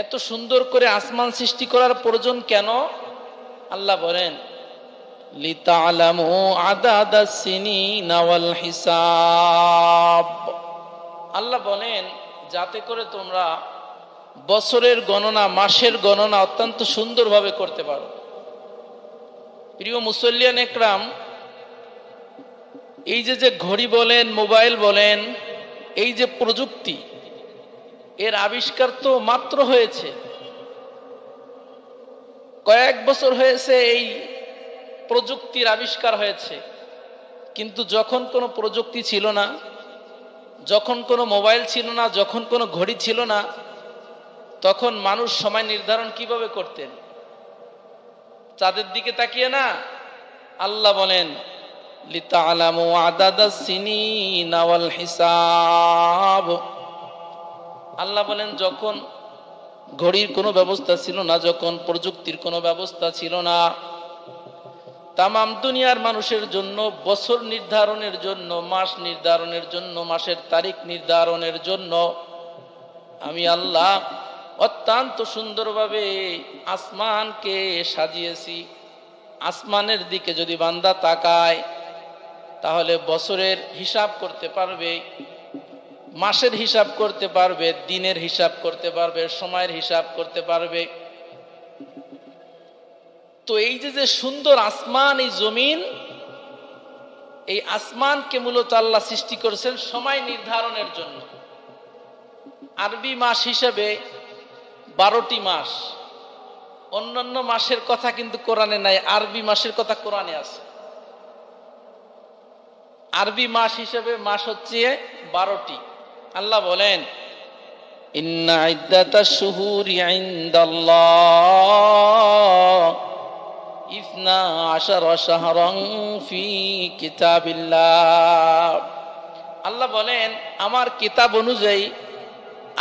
এত সুন্দর করে আসমান সৃষ্টি করার প্রয়োজন কেন? আল্লাহ বলেন লিতাআলামু আদাদাস সিনিনা ওয়াল হিসাব। আল্লাহ বলেন যাতে করে তোমরা বছরের গণনা, মাসের গণনা অত্যন্ত সুন্দরভাবে করতে পারো। প্রিয় মুসল্লিয়ান একরাম, এই যে ঘড়ি বলেন, মোবাইল বলেন, এই যে প্রযুক্তি, এর আবিষ্কার তো মাত্র হয়েছে, কয়েক বছর হয়েছে এই প্রযুক্তির আবিষ্কার হয়েছে। কিন্তু যখন কোনো প্রযুক্তি ছিল না, যখন কোনো মোবাইল ছিল না, যখন কোনো ঘড়ি ছিল না, তখন মানুষ সময় নির্ধারণ কিভাবে করতেন? চাঁদের দিকে তাকিয়ে না? আল্লাহ বলেন লিতাআলামু আদাদাস সিনিনা ওয়াল হিসাব। আল্লাহ বলেন যখন ঘড়ির কোনো ব্যবস্থা ছিল না, যখন প্রযুক্তির কোনো ব্যবস্থা ছিল না, তামাম দুনিয়ার মানুষের জন্য বছর নির্ধারণের জন্য, মাস নির্ধারণের জন্য, মাসের তারিখ নির্ধারণের জন্য আমি আল্লাহ অত্যন্ত সুন্দরভাবে আসমানকে সাজিয়েছি। আসমানের দিকে যদি বান্দা তাকায় তাহলে বছরের হিসাব করতে পারবে, মাসের হিসাব করতে পারবে, দিনের হিসাব করতে পারবে, সময়ের হিসাব করতে পারবে। তো এই যে সুন্দর আসমান, এই জমিন, এই আসমানকে মূলত আল্লাহ সৃষ্টি করেছেন সময় নির্ধারণের জন্য। আরবি মাস হিসেবে 12টি মাস। অন্যান্য মাসের কথা কিন্তু কোরআনে নাই, আরবি মাসের কথা কোরআনে আছে। আরবি মাস হিসেবে মাস হচ্ছে 12টি। আল্লাহ বলেন ইন্না ইদ্দাতাশ শুহুরি ইনদাল্লাহ 12 শাহরান ফি কিতাবিল্লাহ। আল্লাহ বলেন আমার কিতাব অনুযায়ী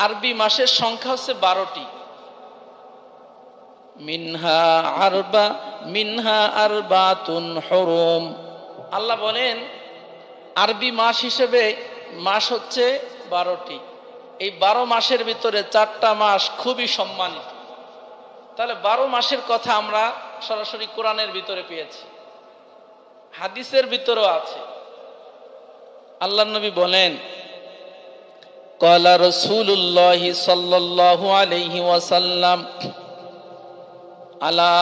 আরবি মাসের সংখ্যা হচ্ছে 12টি। মিনহা আরবাতুন হুরুম। আল্লাহ বলেন আরবি মাস হিসেবে মাস হচ্ছে 12টি। এই 12 মাসের ভিতরে 4টা মাস খুবই সম্মানিত। তাহলে 12 মাসের কথা আমরা সরাসরি কোরআনের ভিতরে পেয়েছি, হাদিসের ভিতরেও আছে। আল্লাহর নবী বলেন ক্বালা রাসূলুল্লাহ সাল্লাল্লাহু আলাইহি ওয়াসাল্লাম আলা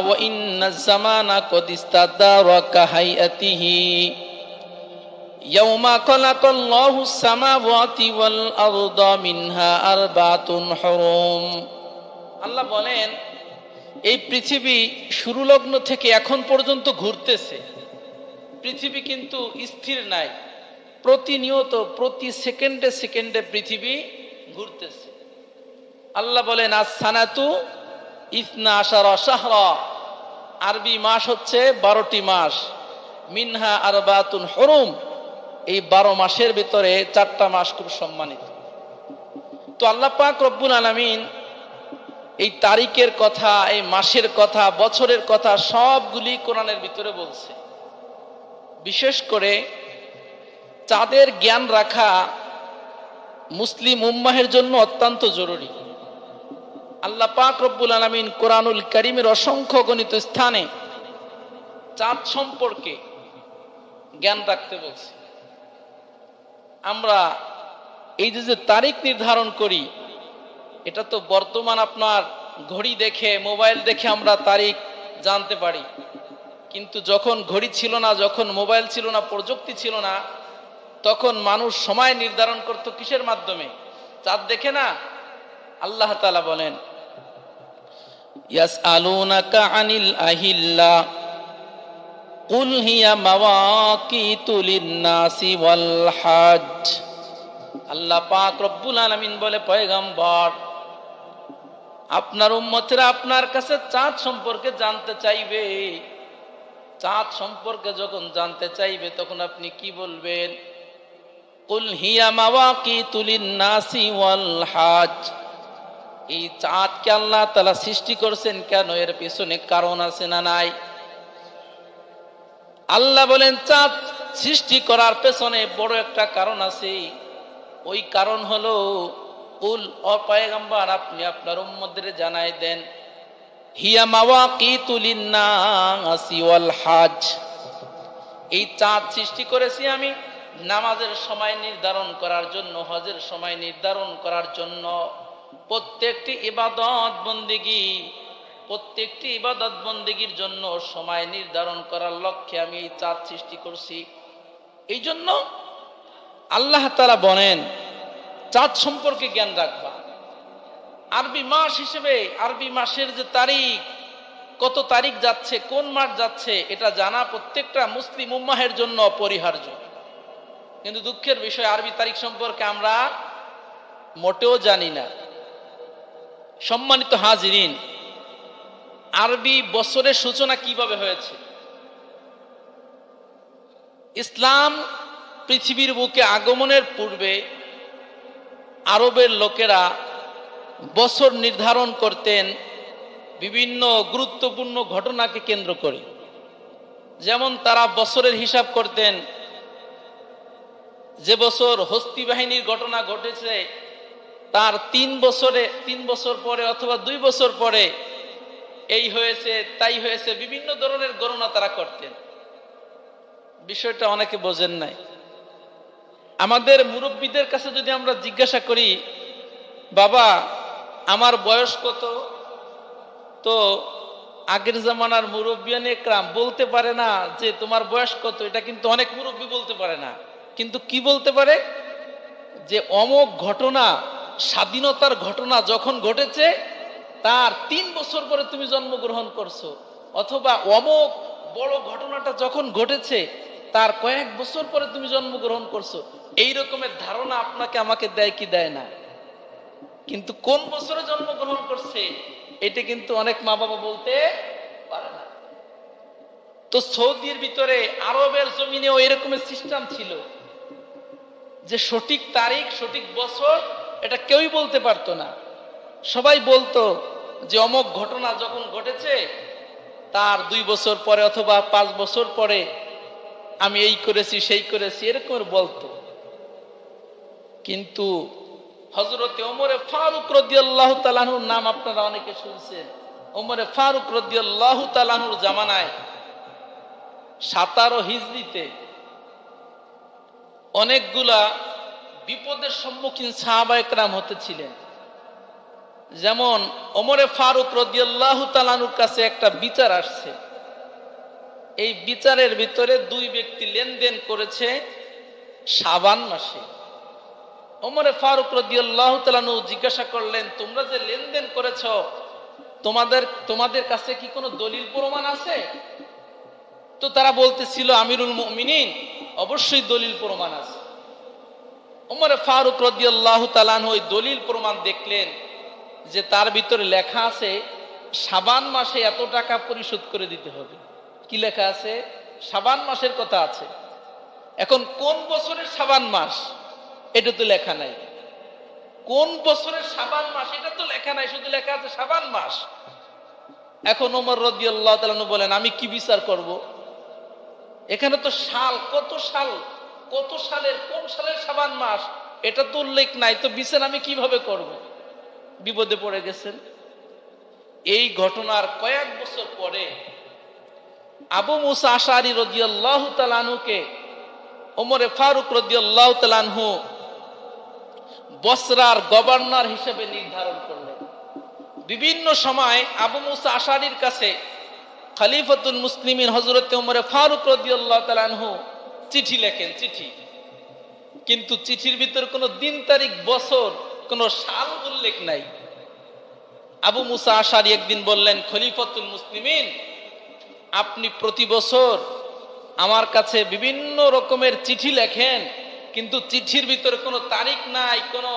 ওয়া ইন্নাজ জামানা কদ ইস্তাদারাকা হাইয়াতিহি ইয়াউমা খালাকাল্লাহুস সামাওয়াতি ওয়াল আরদা মিনহা আরবাতুন হুরুম। আল্লাহ বলেন এই পৃথিবী শুরু লগ্ন থেকে এখন পর্যন্ত ঘুরতেছে। পৃথিবী কিন্তু স্থির নাই, প্রতিনিয়ত প্রতি সেকেন্ডে সেকেন্ডে পৃথিবী ঘুরতেছে। আল্লাহ বলেন আস-সানাতু 12 শাহরা। আরবি মাস হচ্ছে 12টি মাস। মিনহা আরবাতুন হুরুম। এই 12 মাসের ভিতরে 4টা মাস খুব সম্মানিত। তো আল্লাহ পাক রব্বুল আলামিন এই তারিখের কথা, এই মাসের কথা, বছরের কথা সবগুলি কোরআনের ভিতরে বলছে। বিশেষ করে চাঁদের জ্ঞান রাখা মুসলিম উম্মাহের জন্য অত্যন্ত জরুরি। আল্লাহ পাক রব্বুল আলামিন কোরআনুল কারীমের অসংখ্য গণিত স্থানে চাঁদ সম্পর্কে জ্ঞান রাখতে বলছে। আমরা এই যে তারিখ নির্ধারণ করি, এটা তো বর্তমান আপনার ঘড়ি দেখে, মোবাইল দেখে আমরা তারিখ জানতে পারি। কিন্তু যখন ঘড়ি ছিল না, যখন মোবাইল ছিল না, প্রযুক্তি ছিল না, তখন মানুষ সময় নির্ধারণ করত কিসের মাধ্যমে? চাঁদ দেখে না? আল্লাহ তাআলা বলেন ইয়াসআলুনাকা আনিল আহিল্লা কুল হিয়া মাওয়াকিতু লিন-নাসি ওয়াল হজ। আল্লাহ পাক রব্বুল আলামিন বলে পয়গম্বর, আপনার উম্মতেরা আপনার কাছে চাঁদ সম্পর্কে জানতে চাইবে। চাঁদ সম্পর্কে যখন জানতে চাইবে তখন আপনি কি বলবেন? কুল হিয়া মাওয়াকিতু লিন-নাসি ওয়াল হজ। এই চাঁদকে আল্লাহ তাআলা সৃষ্টি করেছেন কেন? এর পিছনে কারণ আছে না নাই? আল্লাহ বলেন চাঁদ সৃষ্টি করার পেছনে বড় একটা কারণ আছে। ওই কারণ হলো কুল, ও পয়গম্বর আপনি আপনার উম্মতদের জানাই দেন, হিয়া মাওয়াকিতু লিন-নাসি ওয়াল হজ, এই চাঁদ সৃষ্টি করেছি আমি নামাজের সময় নির্ধারণ করার জন্য, হজের সময় নির্ধারণ করার জন্য। প্রত্যেকটি ইবাদত বন্দেগীর জন্য সময় নির্ধারণ করার লক্ষ্যে আমি এই চাঁদ সৃষ্টি করছি। এই জন্য আল্লাহ তাআলা বলেন চাঁদ সম্পর্কে জ্ঞান রাখবা। আরবি মাস হিসেবে আরবি মাসের যে তারিখ, কত তারিখ যাচ্ছে, কোন মাস যাচ্ছে, এটা জানা প্রত্যেকটা মুসলিম উম্মাহের জন্য অপরিহার্য। কিন্তু দুঃখের বিষয় আরবি তারিখ সম্পর্কে আমরা মোটেও জানি না। সম্মানিত হাজিরিন, আরবি বছরের সূচনা কিভাবে হয়েছে? ইসলাম পৃথিবীর বুকে আগমনের পূর্বে আরবের লোকেরা বছর নির্ধারণ করতেন বিভিন্ন গুরুত্বপূর্ণ ঘটনাকে কেন্দ্র করে। যেমন তারা বছরের হিসাব করতেন, যে বছর হস্তি বাহিনীর ঘটনা ঘটেছে তার 3 বছর পরে অথবা 2 বছর পরে এই হয়েছে তাই হয়েছে, বিভিন্ন ধরনের গণনা তারা করতেন। বিষয়টা অনেকে বোঝেন নাই। আমাদের মুরব্বীদের কাছে যদি আমরা জিজ্ঞাসা করি, বাবা আমার বয়স কত, তো আগের জামানার মুরব্বিয়ান একরাম বলতে পারে না যে তোমার বয়স কত। এটা কিন্তু অনেক মুরব্বী বলতে পারে না, কিন্তু কি বলতে পারে যে অমুক ঘটনা, স্বাধীনতার ঘটনা যখন ঘটেছে তার 3 বছর পরে তুমি জন্মগ্রহণ করছো, অথবা অমুক বড় ঘটনাটা যখন ঘটেছে তার কয়েক বছর পরে তুমি জন্মগ্রহণ করছো। এই রকমের ধারণা আপনাকে আমাকে দেয় কি দেয় না? কিন্তু কোন বছরে জন্মগ্রহণ করছে এটা কিন্তু অনেক মা বাবা বলতে পারে না। তো সৌদির ভিতরে আরবের জমিনেও এরকমের সিস্টেম ছিল যে সঠিক তারিখ, সঠিক বছর এটা কেউই বলতে পারতো না। সবাই বলতো যে অমুক ঘটনা যখন ঘটেছে তার 2 বছর পরে অথবা 5 বছর পরে আমি এই করেছি সেই করেছি, এরকম বলতো। কিন্তু হযরতে ওমরে ফারুক রাদিয়াল্লাহু তাআলা আনহুর নাম আপনারা অনেকে শুনছেন। ওমরে ফারুক রাদিয়াল্লাহু তাআলা আনহুর জামানায় 17 হিজরিতে অনেকগুলা বিপদের সম্মুখীন সাহাবায়ে কেরাম হতেছিলেন। যেমন ওমরে ফারুক রাদিয়াল্লাহু তাআলা আনহুর কাছে একটা বিচার আসছে। এই বিচারের ভিতরে 2 ব্যক্তি লেনদেন করেছে শাবান মাসে। ওমরে ফারুক রাদিয়াল্লাহু তাআলা আনহু জিজ্ঞাসা করলেন, তোমরা যে লেনদেন করেছো তোমাদের কাছে কি কোনো দলিল প্রমাণ আছে? তো তারা বলতেছিল, আমিরুল মুমিনিন অবশ্যই দলিল প্রমাণ আছে। ওমরে ফারুক রাদিয়াল্লাহু তাআলা আনহু ওই দলিল প্রমাণ দেখলেন যে তার ভিতরে লেখা আছে শাবান মাসে এত টাকা পরিশোধ করে দিতে হবে। কি লেখা আছে? শাবান মাসের কথা আছে। এখন কোন বছরের শাবান মাস এটা তো লেখা নাই। কোন বছরের শাবান মাস এটা তো লেখা নাই, শুধু লেখা আছে শাবান মাস। এখন ওমর রাদিয়াল্লাহু তাআলা আনহু বলেন, আমি কি বিচার করব? এখানে তো সাল, কত সালের কোন সালের শাবান মাস এটা তো উল্লেখ নাই, তো বিচার আমি কিভাবে করব? বিপদে পড়ে গেছেন। এই ঘটনার কয়েক বছর পরে আবু মুসা আশআরী রাদিয়াল্লাহু তাআলা আনহুকে ওমরে ফারুক রাদিয়াল্লাহু তাআলা আনহু বসরার গভর্নর হিসেবে নির্ধারণ করলেন। বিভিন্ন সময় আবু মুসা আশআরীর কাছে খলিফাতুল মুসলিমিন হযরত ওমরে ফারুক রাদিয়াল্লাহু তাআলা আনহু চিঠি লেখেন, চিঠি। কিন্তু চিঠির ভিতর কোনো দিন তারিখ, বছর, কোনো সাল উল্লেখ নাই। আবু মুসা আশআরী একদিন বললেন, খলিফাতুল মুসলিমিন আপনি প্রতি বছর আমার কাছে বিভিন্ন রকমের চিঠি লেখেন, কিন্তু চিঠির ভিতরে কোনো তারিখ নাই, কোনো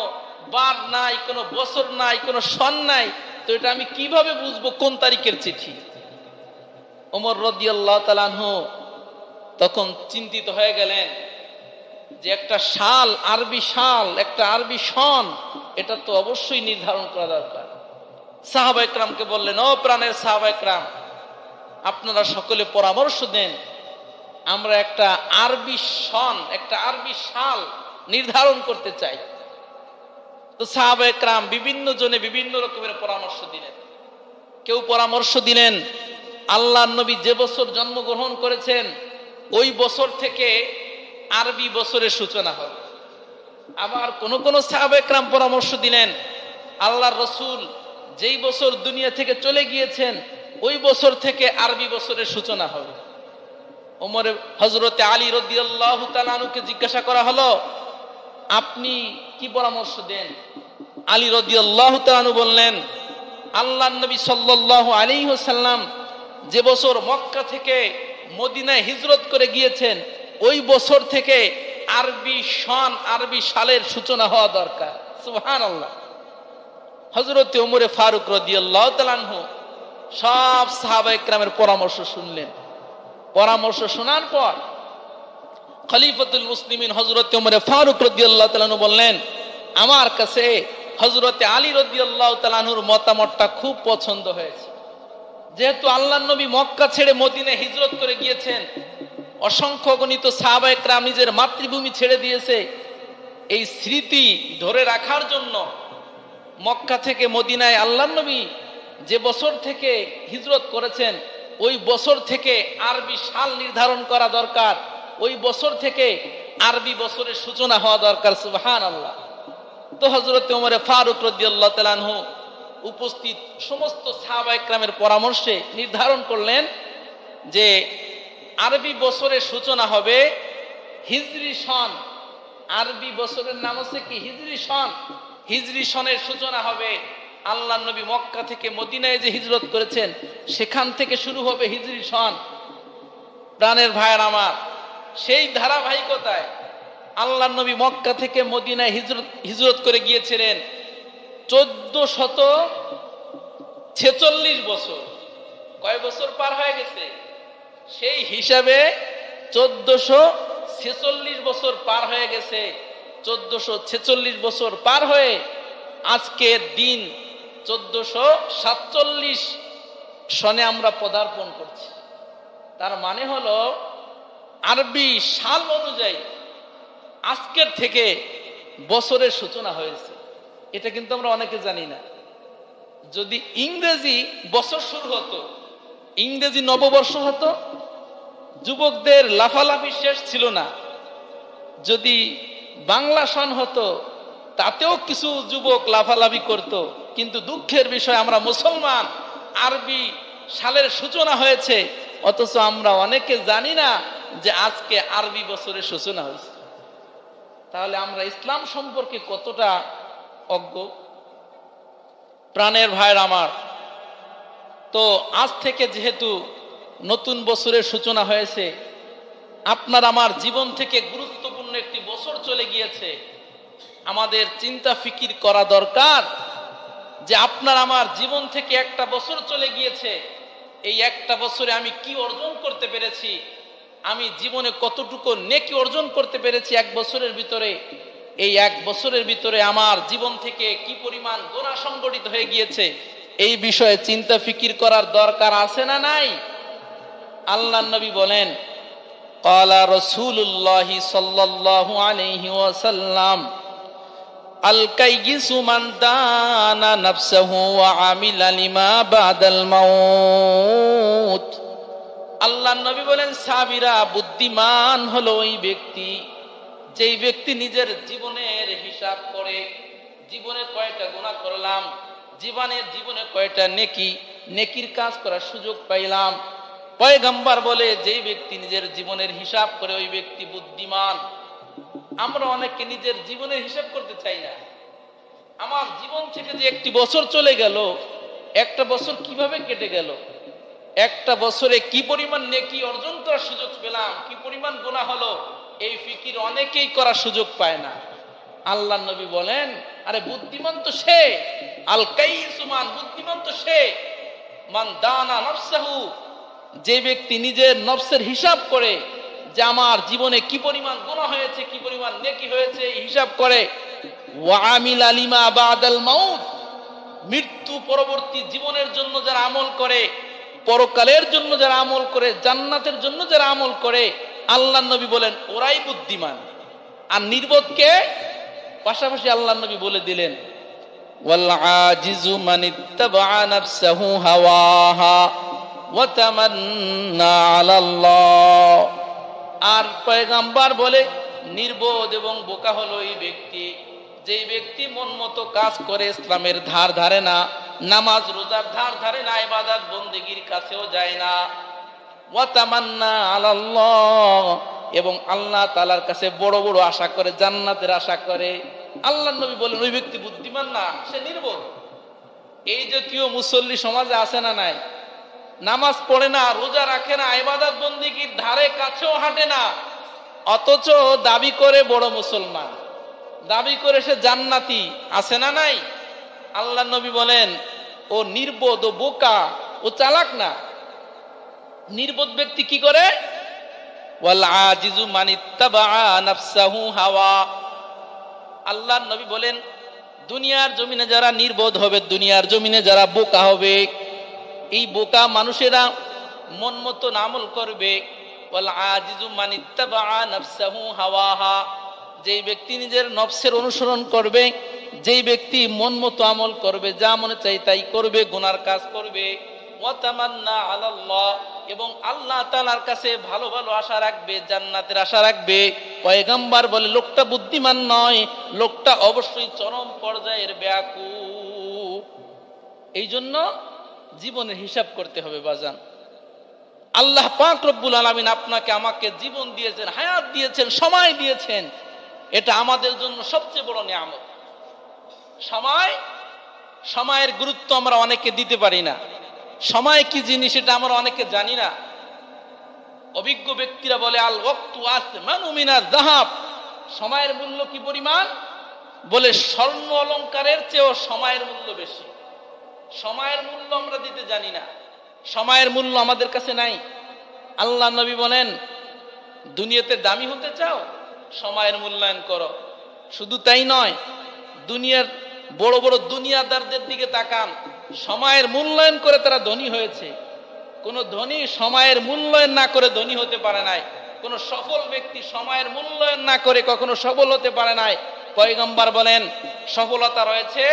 বার নাই, কোনো বছর নাই, কোনো সন নাই, তো এটা আমি কিভাবে বুঝবো কোন তারিখের চিঠি? ওমর রাদিয়াল্লাহু তাআলা আনহু তখন চিন্তিত হয়ে গেলেন যে একটা সাল, আরবি সাল, একটা আরবি সন, এটা তো অবশ্যই নির্ধারণ করা দরকার। সাহাবায়ে কেরামকে বললেন, ও প্রাণের সাহাবায়ে কেরাম, আপনারা সকলে পরামর্শ দেন, আমরা একটা আরবি সন, একটা আরবি সাল নির্ধারণ করতে চাই। তো সাহাবায়ে কেরাম বিভিন্ন জনে বিভিন্ন রকমের পরামর্শ দিলেন। কেউ পরামর্শ দিলেন আল্লাহর নবী যে বছর জন্মগ্রহণ করেছেন ওই বছর থেকে আরবি বছরের সূচনা হবে। আবার কোন কোন সাহাবায়ে কেরাম পরামর্শ দিলেন আল্লাহর রাসূল যেই বছর দুনিয়া থেকে চলে গিয়েছেন ওই বছর থেকে আরবি বছরের সূচনা হবে। ওমর হযরতে আলী রাদিয়াল্লাহু তাআলা আনহুকে জিজ্ঞাসা করা হলো, আপনি কি পরামর্শ দেন? আলী রাদিয়াল্লাহু তাআলা আনহু বললেন, আল্লাহর নবী সাল্লাল্লাহু আলাইহি ওয়াসাল্লাম যে বছর মক্কা থেকে মদিনায় হিজরত করে গিয়েছেন ওই বছর থেকে আরবি সন আরবি সালের সূচনা হওয়া দরকার। সুবহানাল্লাহ। হযরতে ওমর ফারুক রাদিয়াল্লাহু তাআলা আনহু সব সাহাবায়ে কেরামের পরামর্শ শুনলেন। পরামর্শ শোনার পর খলিফাতুল মুসলিমিন হযরতে ওমর ফারুক রাদিয়াল্লাহু তাআলা আনহু বললেন, আমার কাছে হযরতে আলী রাদিয়াল্লাহু তাআলা আনহুর মতামতটা খুব পছন্দ হয়েছে। যেহেতু আল্লাহর নবী মক্কা ছেড়ে মদিনায় হিজরত করে গিয়েছেন, অসংখ্য গণিত সাহাবায়ে কেরাম নিজের মাতৃভূমি ছেড়ে দিয়েছে, এই স্মৃতি ধরে রাখার জন্য মক্কা থেকে মদিনায় আল্লাহর নবী যে বছর থেকে হিজরত করেছেন ওই বছর থেকে আরবি সাল নির্ধারণ করা দরকার, ওই বছর থেকে আরবি বছরের সূচনা হওয়া দরকার। সুবহানাল্লাহ। তো হযরত ওমর ফারুক রাদিয়াল্লাহু তাআলা আনহু উপস্থিত সমস্ত সাহাবায়ে কেরামের পরামর্শে নির্ধারণ করলেন যে আরবি বছরের সূচনা হবে হিজরি সন। আরবি বছরের নাম হচ্ছে কি? হিজরি সন। হিজরি সনের সূচনা হবে আল্লাহর নবী মক্কা থেকে মদিনায় যে হিজরত করেছেন সেখান থেকে শুরু হবে হিজরি সন। প্রাণের ভাইয়ের আমার, সেই ধারাবাহিকতায় আল্লাহর নবী মক্কা থেকে মদিনায় হিজরত করে গিয়েছিলেন 1446 বছর। কয় বছর পার হয়ে গেছে? সেই হিসাবে 1446 বছর পার হয়ে গেছে। 1446 বছর পার হয়ে আজকের দিন 1447 সনে আমরা পদার্পণ করছি। তার মানে হলো আরবি সাল অনুযায়ী আজকের থেকে বছরের সূচনা হয়েছে। এটা কিন্তু আমরা অনেকে জানি না। যদি ইংরেজি বছর শুরু হতো, ইংরেজি নববর্ষ হতো, যুবকদের লাফালাফি শেষ ছিল না। যদি বাংলা সন হতো তাতেও কিছু যুবক লাফালাফি করত। কিন্তু দুঃখের বিষয় আমরা মুসলমান, আরবি সালের সূচনা হয়েছে অথচ আমরা অনেকে জানি না যে আজকে আরবি বছরের সূচনা হয়েছে। তাহলে আমরা ইসলাম সম্পর্কে কতটা অজ্ঞ। প্রাণের ভাইয়ের আমার, তো আজ থেকে যেহেতু নতুন বছরের সূচনা হয়েছে, আপনার আমার জীবন থেকে গুরুত্বপূর্ণ একটি বছর চলে গিয়েছে। আমাদের চিন্তা ফিকির করা দরকার যে আপনার আমার জীবন থেকে একটা বছর চলে গিয়েছে, এই একটা বছরে আমি কি অর্জন করতে পেরেছি, আমি জীবনে কতটুকু নেকি অর্জন করতে পেরেছি এক বছরের ভিতরে, এই এক বছরের ভিতরে আমার জীবন থেকে কি পরিমাণ গুনাহ সংগঠিত হয়ে গিয়েছে, এই বিষয়ে চিন্তা ফিকির করার দরকার আছে না নাই? আল্লাহর নবী বলেন, ক্বালা রাসূলুল্লাহ সাল্লাল্লাহু আলাইহি ওয়াসাল্লাম, আল কাইয়িসু মান দানা নাফসাহু ওয়া আমিলা লিমা বাদাল মাউত। আল্লাহর নবী বলেন, সাহাবীরা, বুদ্ধিমান হলো ওই ব্যক্তি যেই ব্যক্তি নিজের জীবনের হিসাব করে, জীবনে কয়টা গুনাহ করলাম, জীবনে কয়টা নেকির কাজ করার সুযোগ পাইলাম। পয়গম্বর বলে যেই ব্যক্তি নিজের জীবনের হিসাব করে ওই ব্যক্তি বুদ্ধিমান। আমরা অনেকে নিজের জীবনের হিসাব করতে চাই না। আমার জীবন থেকে যে একটি বছর চলে গেল, একটা বছর কিভাবে কেটে গেল, একটা বছরে কি পরিমাণ নেকি অর্জন করার সুযোগ পেলাম, কি পরিমাণ গুনাহ হলো, এই ফিকির অনেকেই করার সুযোগ পায় না। আল্লাহর নবী বলেন, আরে বুদ্ধিমান তো সে, আল কাইয়িসু মান, বুদ্ধিমান তো সে, মান দানা নাফসাহু, যে ব্যক্তি নিজের নফসের হিসাব করে যে আমার জীবনে কি পরিমাণ গুনাহ হয়েছে, কি পরিমাণ নেকি হয়েছে, এই হিসাব করে। ওয়া আমিলা লিমা বাদাল মাউত, মৃত্যু পরবর্তী জীবনের জন্য যারা আমল করে, পরকালের জন্য যারা আমল করে, জান্নাতের জন্য যারা আমল করে, আল্লাহর নবী বলেন ওরাই বুদ্ধিমান। আর নির্বোধকে পাশাপাশি আল্লাহ নবী বলে দিলেন ওয়াল আজিজু মান ইত্তাবা নাফসাহু হাওয়াহা ওয়া তামান্না আলাল্লাহ। আর পয়গম্বর বলে নির্বোধ এবং বোকা হলো এই ব্যক্তি, যেই ব্যক্তি মন মতো কাজ করে, ইসলামের ধার ধারে না, নামাজ রোজার ধার ধারে না, ইবাদত বন্দেগীর কাছেও যায় না। ওয়া তামান্না আলাল্লাহ, এবং আল্লাহ তাআলার কাছে বড় বড় আশা করে, জান্নাতের আশা করে। আল্লাহ নবী বলেন ওই ব্যক্তি বুদ্ধিমান না, সে নির্বোধ। এই জাতীয় মুসল্লি সমাজে আছে না নাই? নামাজ পড়ে না, রোজা রাখে না, ইবাদত বন্দেগীর ধারে কাছেও হাঁটে না, অথচ দাবি করে বড় মুসলমান, দাবি করে সে জান্নাতি। আছে না নাই? আল্লাহ নবী বলেন ও নির্বোধ, ও বোকা, ও চালাক না। নির্বোধ ব্যক্তি কি করে? ওয়াল আজিজু মান ইত্তাবা নাফসাহু হাওয়া। আল্লাহ নবী বলেন দুনিয়ার জমিনে যারা নির্বোধ হবে, দুনিয়ার জমিনে যারা বোকা হবে, এই বোকা মানুষেরা মন মতো আমল করবে। ওয়াল আজিজু মান ইত্তাবা নাফসাহু হাওয়াহা, যেই ব্যক্তি নিজের নফসের অনুসরণ করবে, যেই ব্যক্তি মন মতো আমল করবে, যা মনে চাই তাই করবে, গুনার কাজ করবে। ওয়া তামান্না আলাল্লাহ, এবং আল্লাহ তাআলার কাছে ভালো ভালো আশা রাখবে, জান্নাতের আশা রাখবে। পয়গম্বর বলে লোকটা বুদ্ধিমান নয়, লোকটা অবশ্যই চরম পর্যায়ের বেয়াকুব। এই জন্য জীবনের হিসাব করতে হবে বাজান। আল্লাহ পাক রব্বুল আলামিন আপনাকে আমাকে জীবন দিয়েছেন, হায়াত দিয়েছেন, সময় দিয়েছেন। এটা আমাদের জন্য সবচেয়ে বড় নিয়ামত। সময়ের গুরুত্ব আমরা অনেকে দিতে পারি না। সময় কি জিনিস এটা আমরা অনেকে জানি না। অভিজ্ঞ ব্যক্তিরা বলে আল ওয়াক্তু আসমানু মিনাজ যাহাব, সময়ের মূল্য কি পরিমাণ? বলে স্বর্ণ অলংকারের চেয়েও সময়ের মূল্য বেশি। সময়ের মূল্য আমরা দিতে জানি না, সময়ের মূল্য আমাদের কাছে নাই। আল্লাহ নবী বলেন দুনিয়াতে দামি হতে চাও, সময়ের মূল্যায়ন করো। শুধু তাই নয়, দুনিয়ার বড় বড় দুনিয়াদারদের দিকে তাকান, সময়ের মূল্যায়ন করে তারা ধনী হয়েছে। কোন ধনী সময়ের মূল্যায়ন না করে ধনী হতে পারে নাই। কোন সফল ব্যক্তি সময়ের মূল্যায়ন না করে কখনো সফল হতে পারে নাই। পয়গম্বর বলেন সফলতা রয়েছে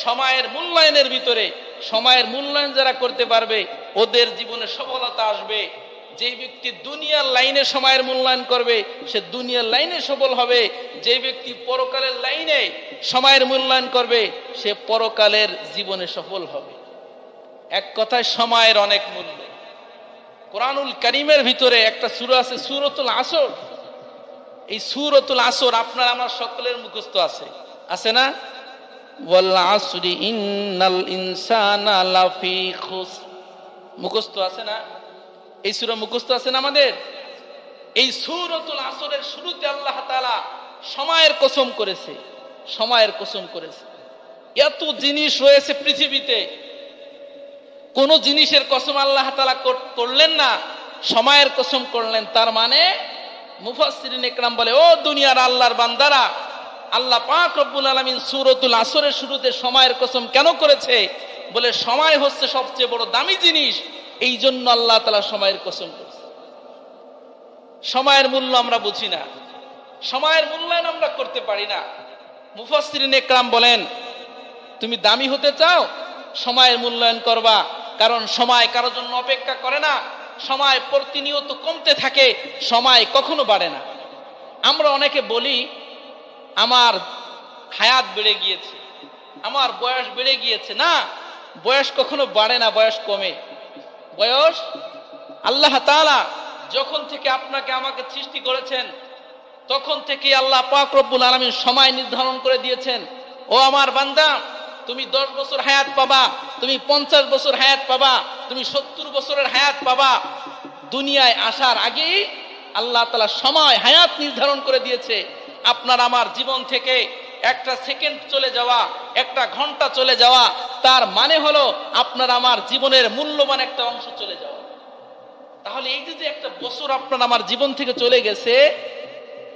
সময়ের মূল্যায়নের ভিতরে। সময়ের মূল্যায়ন যারা করতে পারবে ওদের জীবনে সফলতা আসবে। যে ব্যক্তি দুনিয়ার লাইনে সময়ের মূল্যায়ন করবে সে দুনিয়ার লাইনে সফল হবে। যে ব্যক্তি পরকালের লাইনে সময়ের মূল্যায়ন করবে সে পরকালের জীবনে সফল হবে। এক কথায় সময়ের অনেক মূল্য। কোরআনুল কারীমের ভিতরে একটা সূরা আছে সূরাতুল আসর। এই সূরাতুল আসর আপনার আমার সকলের মুখস্থ আছে, আছে না? ওয়াল আসরি ইন্নাল ইনসানা লাফি খুসর, মুখস্থ আছে না? এই সূরা মুখস্থ আছে না আমাদের? এই সূরাতুল আসরের শুরুতে আল্লাহ তাআলা সময়ের কসম করেছে, সময়ের কসম করেছে। এত জিনিস রয়েছে পৃথিবীতে, কোন জিনিসের কসম আল্লাহ তাআলা করলেন না, সময়ের কসম করলেন। তার মানে মুফাসসিরিন ইকরাম বলে ও দুনিয়ার আল্লাহর বান্দারা, আল্লাহ পাক রব্বুল আলামিন সূরাতুল আসরের শুরুতে সময়ের কসম কেন করেছে? বলে সময় হচ্ছে সবচেয়ে বড় দামি জিনিস, এই জন্য আল্লাহ তাআলা সময়ের কসম করেছে। সময়ের মূল্য আমরা বুঝি না, সময়ের মূল্যায়ন আমরা করতে পারি না। মুফাসসিরিন ইকরাম বলেন তুমি দামি হতে চাও, সময়ের মূল্যায়ন করবা, কারণ সময় কারোর জন্য অপেক্ষা করে না। সময় প্রতিনিয়ত কমতে থাকে, সময় কখনো বাড়ে না। আমরা অনেকে বলি আমার হায়াত বেড়ে গিয়েছে, আমার বয়স বেড়ে গিয়েছে। না, বয়স কখনো বাড়ে না, বয়স কমে। বয়স আল্লাহ তাআলা যখন থেকে আপনাকে আমাকে সৃষ্টি করেছেন তখন থেকে আল্লাহ পাক রব্বুল আলামিন সময় নির্ধারণ করে দিয়েছেন। ও আমার বান্দা, তুমি 10 বছর হায়াত পাবা, তুমি 50 বছর হায়াত পাবা, তুমি 70 বছরের হায়াত পাবা। দুনিয়ায় আসার আগেই আল্লাহ তাআলা সময় হায়াত নির্ধারণ করে দিয়েছে। আপনার আমার জীবন থেকে একটা সেকেন্ড চলে যাওয়া, একটা ঘন্টা চলে যাওয়া, তার মানে হলো আপনার আমার জীবনের মূল্যবান একটা অংশ চলে যাওয়া। তাহলে এই যে একটা বছর আপনার আমার জীবন থেকে চলে গেছে,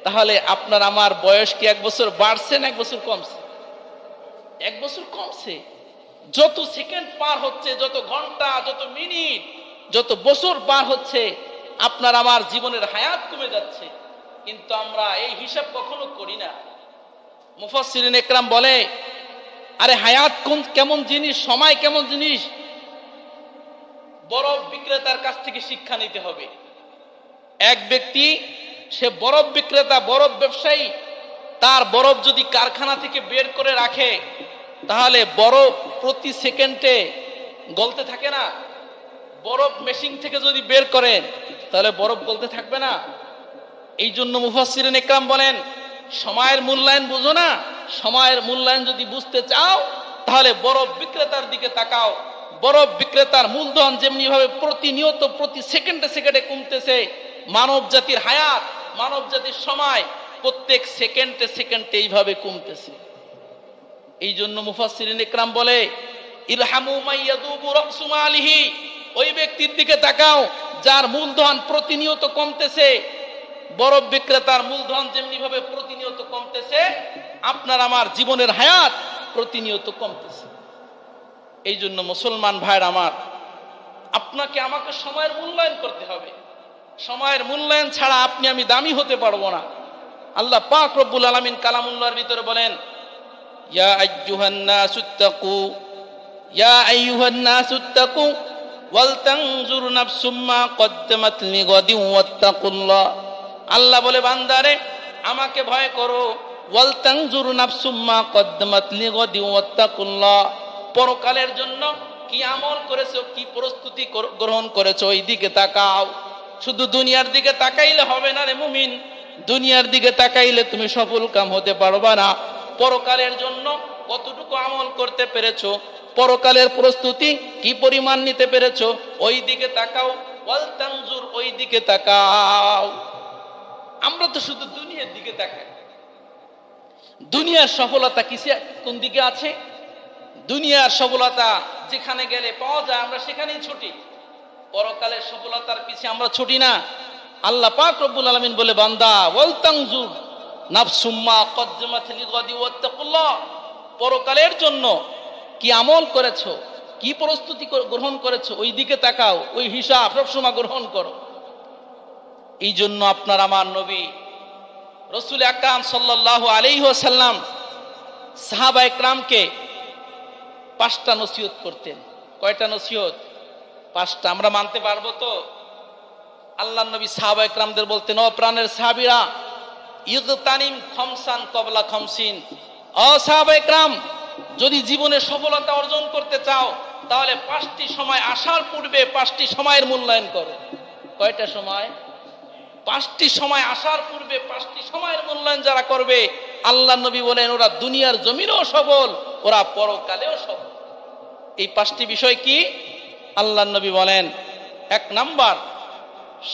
তাহলে আপনার আমার বয়স কি 1 বছর বাড়ছে না 1 বছর কমছে? 1 বছর কমছে। যত সেকেন্ড পার হচ্ছে, যত ঘন্টা, যত মিনিট, যত বছর পার হচ্ছে, আপনার আমার জীবনের হায়াত কমে যাচ্ছে। কিন্তু আমরা এই হিসাব কখনো করি না। মুফাসসিরিন একরাম বলে, আরে হায়াত কেমন জিনিস, সময় কেমন জিনিস, বরফ বিক্রেতার কাছ থেকে শিক্ষা নিতে হবে। এক ব্যক্তি, সে বরফ বিক্রেতা, বরফ ব্যবসায়ী, তার বরফ যদি কারখানা থেকে বের করে রাখে তাহলে বরফ প্রতি সেকেন্ডে গলতে থাকে না। বরফ মেশিন থেকে যদি বের করেন তাহলে বরফ গলতে থাকবে না। এই জন্য মুফাসসিরিন ইকরাম বলেন, সময়ের মূল্যায়ন বুঝো না, সময়ের মূল্যায়ন যদি বুঝতে চাও তাহলে বরফ বিক্রেতার দিকে তাকাও। বরফ বিক্রেতার মূলধন যেমনি ভাবে প্রতিনিয়ত প্রতি সেকেন্ডে সেকেন্ডে কমতেছে, মানব জাতির হায়াত, মানব জাতির সময় প্রত্যেক সেকেন্ডে সেকেন্ডে এইভাবে কমতেছে। এই জন্য মুফাসসিরিন ইকরাম বলে, ইরহামু মাইয়াদুবু রাসু মালিহি, ওই ব্যক্তির দিকে তাকাও যার মূলধন প্রতিনিয়ত কমতেছে। বরফ বিক্রেতার মূলধন যেমনি ভাবে প্রতিনিয়ত কমতেছে, আপনার আমার জীবনের হায়াত প্রতিনিয়ত কমতেছে। এই জন্য মুসলমান ভাইয়ের আমার, আপনাকে আমাকে সময়ের মূল্যায়ন করতে হবে। সময়ের মূল্যায়ন ছাড়া আপনি আমি দামি হতে পারবো না। আল্লাহ পাক রব্বুল আলামিন কালামুল্লাহর ভিতরে বলেন, ইয়া আইয়ুহান নাসুত্তাকু, ইয়া আইয়ুহান নাসুত্তাকু ওয়াল তানজুর নাফসুম মা কদ্দামাত লিগাদিন ওয়াত্তাকুল্লাহ। আল্লাহ বলে, বান্দারে আমাকে ভয় করো, ওয়াল তানজুর নাফসুম মা কদ্দামাত লিগাদিন ওয়াত্তাকুল্লাহ। পরকালের জন্য কি আমল করেছো, কি প্রস্তুতি গ্রহণ করেছো, ওই দিকে তাকাও। শুধু দুনিয়ার দিকে তাকাইলে হবে না রে মুমিন, দুনিয়ার দিকে তাকাইলে তুমি সফল কাম হতে পারবা না। পরকালের জন্য কতটুকু আমল করতে পেরেছো, পরকালের প্রস্তুতি কি পরিমাণ নিতে পেরেছো, ওই দিকে তাকাও। ওয়াল তানজুর, ওই দিকে তাকাও। আমরা তো শুধু দুনিয়ার দিকে তাকাই। দুনিয়ার সফলতা কোন দিকে আছে? দুনিয়ার সফলতা যেখানে গেলে পাওয়া যায় আমরা সেখানেই ছুটি, পরকালের সফলতার পিছে আমরা ছুটি না। আল্লাহ পাক রব্বুল আলামিন বলে, বান্দা ওয়াল তানজুর নাফসুম মা কদ্দামাত লিগাদি ওয়াত্তাকুল্লাহ, পরকালের জন্য কি আমল করেছো, কি প্রস্তুতি গ্রহণ করেছো, ওই দিকে তাকাও, ওই হিসাব সবসময় গ্রহণ করো। এই জন্য আপনার আমার নবী রাসূল আকরাম সাল্লাল্লাহু আলাইহি ওয়াসাল্লাম সাহাবায়ে কেরামকে 5টা নসিহত করতেন। কয়টা নসিহত? 5টা। আমরা মানতে পারবো তো? আল্লাহর নবী সাহাবায়ে কেরামদের বলতেন, ও প্রাণের সাহাবীরা, ইগতানিম খামসান ক্বাবলা খামসিন। ও সাহাবায়ে কেরাম, যদি জীবনে সফলতা অর্জন করতে চাও তাহলে 5টি সময় আসার পূর্বে 5টি সময়ের মূল্যায়ন করো। কয়টা সময়? 5টি সময় আসার পূর্বে 5টি সময়ের মূল্যায়ন যারা করবে, আল্লাহ নবী বলেন ওরা দুনিয়ার জমিনেও সফল, ওরা পরকালেও সফল। এই 5টি বিষয় কি? আল্লাহ নবী বলেন, 1 নাম্বার,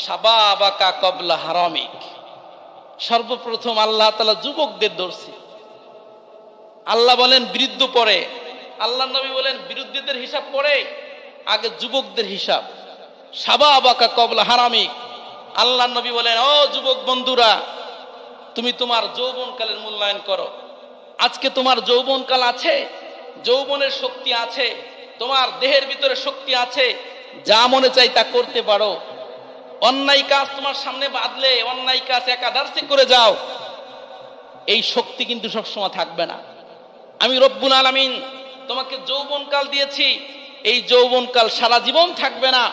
শাবাবাকা ক্বাবলা হারামিক। সর্বপ্রথম আল্লাহ তাআলা যুবকদের ধরছে। আল্লাহ বলেন বৃদ্ধ পরে, আল্লাহ নবী বলেন বিরুদ্ধদের হিসাব পরে, আগে যুবকদের হিসাব। শাবাবাকা ক্বাবলা হারামিক। আল্লাহ নবী বলেন, ও যুবক বন্ধুরা, তুমি তোমার যৌবনকালের মূল্যায়ন করো। আজকে তোমার যৌবনকাল আছে, যৌবনের শক্তি আছে, তোমার দেহের ভিতরে শক্তি আছে, যা মনে চাই তা করতে পারো। অন্যায় কাজ তোমার সামনে বাঁধলে অন্যায় কাজ একাধারে করে যাও। এই শক্তি কিন্তু সবসময় থাকবে না। আমি রব্বুল আলামিন তোমাকে যৌবনকাল দিয়েছি, এই যৌবনকাল সারা জীবন থাকবে না।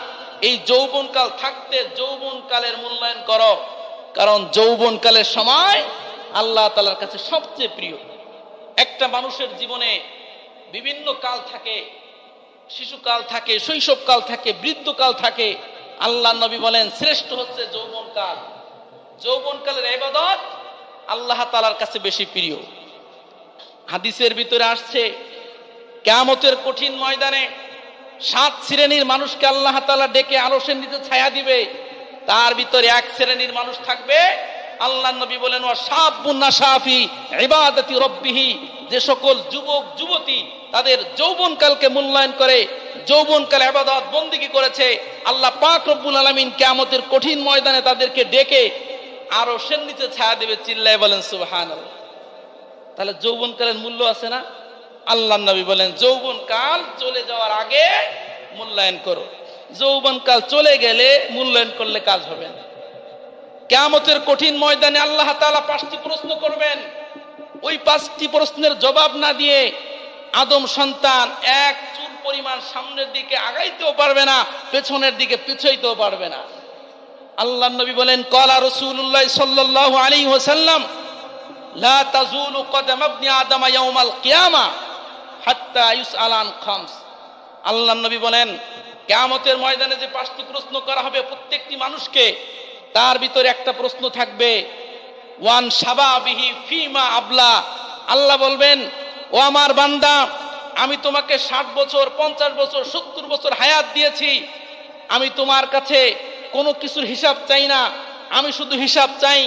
এই যৌবনকাল থাকতে যৌবনকালের মূল্যায়ন করো, কারণ যৌবনকালের সময় আল্লাহ তাআলার কাছে সবচেয়ে প্রিয়। একটা মানুষের জীবনে বিভিন্ন কাল থাকে, শিশুকাল থাকে, শৈশবকাল থাকে, বৃদ্ধকাল থাকে। আল্লাহ নবী বলেন শ্রেষ্ঠ হচ্ছে যৌবনকাল। যৌবনকালের ইবাদত আল্লাহ তাআলার কাছে বেশি প্রিয়। হাদিসের ভিতরে আসছে, কিয়ামতের কঠিন ময়দানে 7 শ্রেণীর মানুষকে আল্লাহ তাআলা ডেকে আরশের নিচে ছায়া দিবে। তার ভিতরে 1 শ্রেণীর মানুষ থাকবে, আল্লাহ নবী বলেন, ওয়া শাবুন নাশাফি ইবাদাতি রাব্বিহি, যে সকল যুবক যুবতী তাদের যৌবনকালকে মূল্যায়ন করে, যৌবনকালে ইবাদত বন্দেগী করেছে, আল্লাহ পাক রব্বুল আলামিন কিয়ামতের কঠিন ময়দানে তাদেরকে ডেকে আরশের নিচে ছায়া দেবে। চিল্লায়ে বলেন সুবহানাল্লাহ। তাহলে যৌবনকালের মূল্য আছে না? আল্লাহ নবী বলেন যৌবনকাল চলে যাওয়ার আগে মূল্যায়ন করো, যৌবনকাল চলে গেলে মূল্যায়ন করলে কাজ হবে না। কিয়ামতের কঠিন ময়দানে আল্লাহ তাআলা 5টি প্রশ্ন করবেন। ওই 5টি প্রশ্নের জবাব না দিয়ে আদম সন্তান এক চুল পরিমাণ সামনের দিকে আগাইতেও পারবে না, পেছনের দিকে পিছাইতেও পারবে না। আল্লাহর নবী বলেন, ক্বালা রাসূলুল্লাহ সাল্লাল্লাহু আলাইহি ওয়াসাল্লাম, লা তাজুলু কদম ইবনি আদম ইয়াউমাল কিয়ামা হাত্তা ইউসআল আন খামস। আল্লাহর নবী বলেন, কিয়ামতের ময়দানে যে 5টি প্রশ্ন করা হবে প্রত্যেকটি মানুষকে, তার ভিতরে একটা প্রশ্ন থাকবে, ওয়ান শাবাবিহি ফিমা আবলা। আল্লাহ বলবেন, ও আমার বান্দা, আমি তোমাকে 60 বছর 50 বছর 70 বছর হায়াত দিয়েছি, আমি তোমার কাছে কোনো কিছুর হিসাব চাই না, আমি শুধু হিসাব চাই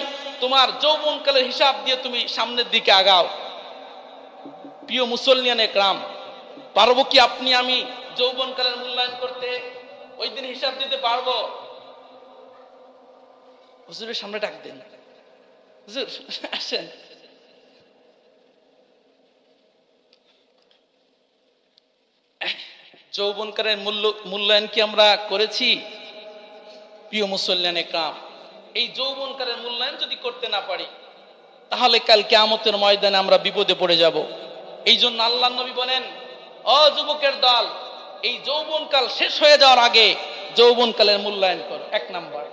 তোমার যৌবনকালের হিসাব দিয়ে তুমি সামনের দিকে আগাও। প্রিয় মুসল্লিয়ান একরাম, পারবো কি আপনি আমি যৌবনকালের মূল্যায়ন করতে? ওই দিন হিসাব দিতে পারবো? হুজুরের সামনে ডাক দেন, হুজুর আসেন। যৌবনকালের মূল্যায়ন কি আমরা করেছি? প্রিয় মুসল্লিয়ান একরাম, এই যৌবনকালের মূল্যায়ন যদি করতে না পারি, তাহলে কাল কিয়ামতের ময়দানে আমরা বিপদে পড়ে যাব। এই জন্য আল্লাহর নবী বলেন, ও যুবকের দল, এই যৌবনকাল শেষ হয়ে যাওয়ার আগে যৌবনকালের মূল্যায়ন করো, 1 নাম্বার।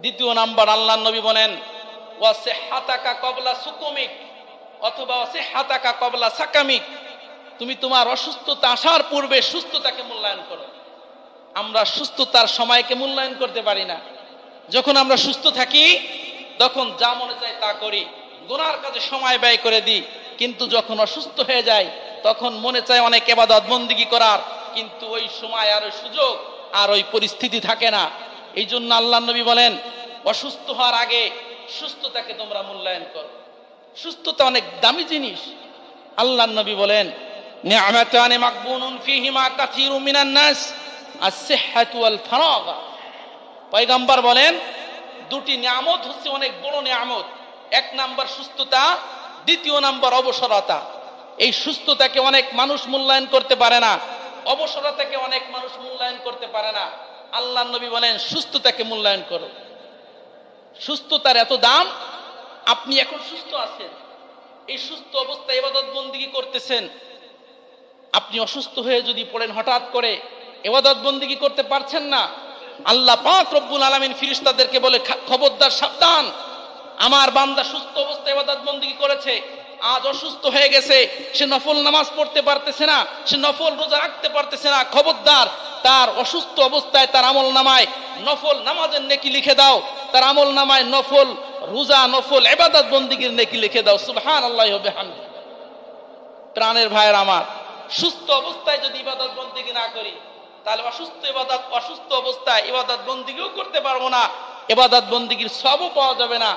2 নাম্বার, আল্লাহর নবী বলেন, ওয়াসিহাতাকা ক্বাবলা সুকুমিক, অথবা ওয়াসিহাতাকা ক্বাবলা সাকামিক, তুমি তোমার অসুস্থতা আসার পূর্বে সুস্থতাকে মূল্যায়ন করো। আমরা সুস্থতার সময়কে মূল্যায়ন করতে পারি না। যখন আমরা সুস্থ থাকি তখন যা মনে চায় তা করি, গুনার কাজে সময় ব্যয় করে দিই, কিন্তু যখন অসুস্থ হয়ে যায় তখন মনে চায় অনেক ইবাদত বন্দেগী করার, কিন্তু ওই সময় আর ওই সুযোগ আর ওই পরিস্থিতি থাকে না। এই জন্য আল্লাহর নবী বলেন, অসুস্থ হওয়ার আগে সুস্থতাকে তোমরা মূল্যায়ন করো। সুস্থতা অনেক দামি জিনিস। আল্লাহর নবী বলেন, নি'মাতানি মাকবুনুন ফীহিমা কাসীরুম মিনান নাস, আস-সিহহাতু ওয়াল ফারাগ। পয়গম্বর বলেন, 2টি নিয়ামত হচ্ছে অনেক বড় নিয়ামত। 1 নাম্বার সুস্থতা, 2 নাম্বার অবসরতা। এই সুস্থতাকে অনেক মানুষ মূল্যায়ন করতে পারে না, অবসরতাকে অনেক মানুষ মূল্যায়ন করতে পারে না। আল্লাহর নবী বলেন, সুস্থতাকে মূল্যায়ন করো। সুস্থতার এত দাম। আপনি এখন সুস্থ আছেন, এই সুস্থ অবস্থায় ইবাদত বন্দেগী করতেছেন। আপনি অসুস্থ হয়ে যদি পড়েন হঠাৎ করে, ইবাদত বন্দেগী করতে পারছেন না, আল্লাহ পাক রব্বুল আলামিন ফেরেশতাদেরকে বলে, খবরদার, সাবধান, আমার বান্দা সুস্থ অবস্থায় ইবাদত বন্দেগী করেছে, আজ অসুস্থ হয়ে গেছে, সে নফল নামাজ পড়তে পারতেছে না, সে নফল রোজা রাখতে পারতেছে না, খবরদার, তার অসুস্থ অবস্থায় তার আমল নামায় নফল নামাজের নেকি লিখে দাও, তার আমল নামায় নফল রোজা নফল ইবাদত বন্দেগীর নেকি লিখে দাও। সুবহানাল্লাহি ওয়া বিহামদিহি। প্রাণের ভাইয়ের আমার, সুস্থ অবস্থায় যদি ইবাদত বন্দেগী না করি, তাহলে অসুস্থ অবস্থায় ইবাদত বন্দেগীও করতে পারবো না, ইবাদত বন্দেগীর সবও পাওয়া যাবে না।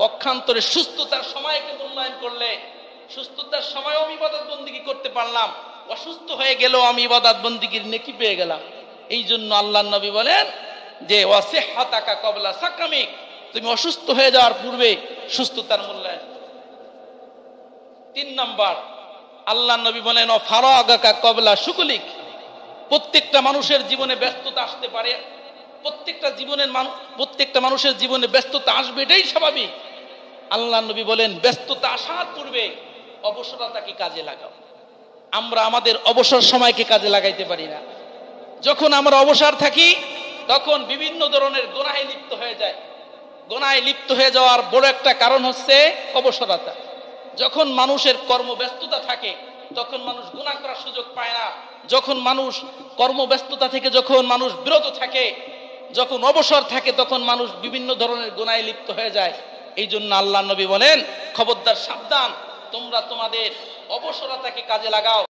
পক্ষান্তরে সুস্থতার সময়কে মূল্যায়ন করলে, সুস্থতার সময়ও আমি ইবাদত বন্দেগী করতে পারলাম, অসুস্থ হয়ে গেলেও আমি ইবাদত বন্দেগীর নেকি পেয়ে গেলাম। এই জন্য আল্লাহর নবী বলেন যে, ওয়াসিহাতাকা ক্বাবলা সাকামিক, তুমি অসুস্থ হয়ে যাওয়ার পূর্বে সুস্থতার মূল্যায়ন। 3 নাম্বার, আল্লাহর নবী বলেন, ও ফারাগাকা ক্বাবলা শুগলিক। প্রত্যেকটা মানুষের জীবনে ব্যস্ততা আসতে পারে, প্রত্যেকটা মানুষের জীবনে ব্যস্ততা আসবে, এটাই স্বাভাবিক। আল্লাহর নবী বলেন, ব্যস্ততা আসার পূর্বে অবসরতাকে কাজে লাগাও। আমরা আমাদের অবসর সময়কে কাজে লাগাইতে পারি না। যখন আমরা অবসর থাকি তখন বিভিন্ন ধরনের গুনাহে লিপ্ত হয়ে যায়। গুনাহে লিপ্ত হয়ে যাওয়ার বড় একটা কারণ হচ্ছে অবসরতা। যখন মানুষের কর্মব্যস্ততা থাকে তখন মানুষ গুনাহ করার সুযোগ পায় না। যখন মানুষ কর্মব্যস্ততা থেকে যখন মানুষ বিরত থাকে, যখন অবসর থাকে, তখন মানুষ বিভিন্ন ধরনের গুনাহে লিপ্ত হয়ে যায়। এই জন্য আল্লাহর নবী বলেন, খবরদার, সাবধান, তোমরা তোমাদের অবসরতাকে কাজে লাগাও।